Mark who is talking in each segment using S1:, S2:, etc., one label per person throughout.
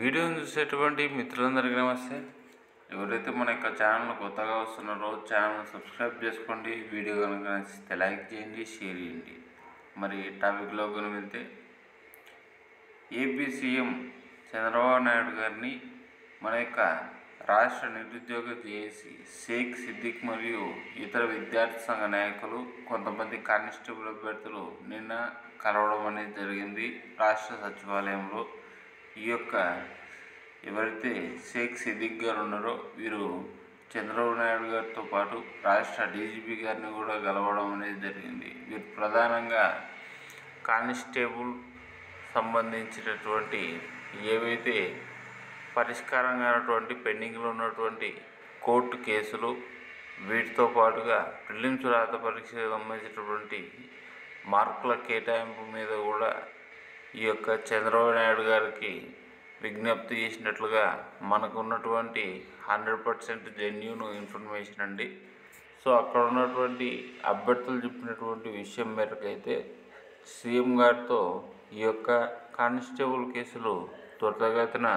S1: వీడియోని చూసేటువంటి మిత్రులందరికీ నమస్తే. ఎవరైతే మన యొక్క ఛానల్ కొత్తగా వస్తున్నారో ఛానల్ సబ్స్క్రైబ్ చేసుకోండి. వీడియో కనుక నచ్చితే లైక్ చేయండి, షేర్ చేయండి. మరి టాపిక్లో కనుక వెళ్తే, ఏపీ సీఎం చంద్రబాబు నాయుడు గారిని మన యొక్క రాష్ట్ర నిరుద్యోగ జేఏసీ షేక్ సిద్దిక్ మరియు ఇతర విద్యార్థి సంఘ నాయకులు కొంతమంది కానిస్టేబుల్ అభ్యర్థులు నిన్న కలవడం అనేది జరిగింది రాష్ట్ర సచివాలయంలో. ఈ యొక్క ఎవరైతే షేక్ సిద్దిక్ గారు ఉన్నారో వీరు చంద్రబాబు నాయుడు గారితో పాటు రాష్ట్ర డీజీపీ గారిని కూడా కలవడం అనేది జరిగింది. వీరు ప్రధానంగా కానిస్టేబుల్ సంబంధించినటువంటి ఏవైతే పరిష్కారం కానటువంటి పెండింగ్లో ఉన్నటువంటి కోర్టు కేసులు, వీటితో పాటుగా ప్రిలిమ్స్ రాత పరీక్షకు సంబంధించినటువంటి మార్కుల కేటాయింపు మీద కూడా ఈ యొక్క చంద్రబాబు నాయుడు గారికి విజ్ఞప్తి చేసినట్లుగా మనకు ఉన్నటువంటి 100% జెన్యూన్ ఇన్ఫర్మేషన్ అండి. సో అక్కడ ఉన్నటువంటి అభ్యర్థులు చెప్పినటువంటి విషయం మేరకు అయితే సీఎం గారితో ఈ యొక్క కానిస్టేబుల్ కేసులు త్వరితగతిన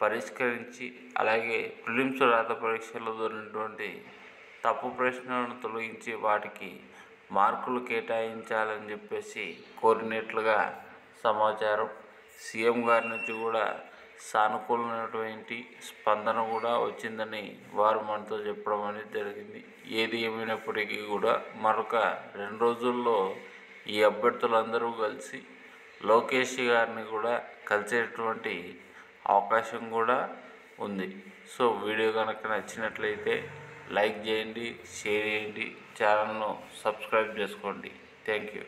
S1: పరిష్కరించి, అలాగే ప్రిలిమ్స్ రాత పరీక్షలో దొరికినటువంటి తప్పు ప్రశ్నలను తొలగించి వాటికి మార్కులు కేటాయించాలని చెప్పేసి కోరినట్లుగా సమాచారం. సీఎం గారి నుంచి కూడా సానుకూలమైనటువంటి స్పందన కూడా వచ్చిందని వారు మనతో చెప్పడం అనేది జరిగింది. ఏది ఏమైనప్పటికీ కూడా మరొక 2 రోజుల్లో ఈ అభ్యర్థులందరూ కలిసి లోకేష్ గారిని కూడా కలిసేటువంటి అవకాశం కూడా ఉంది. సో వీడియో కనుక నచ్చినట్లయితే లైక్ చేయండి, షేర్ చేయండి, ఛానల్ను సబ్స్క్రైబ్ చేసుకోండి. Thank you.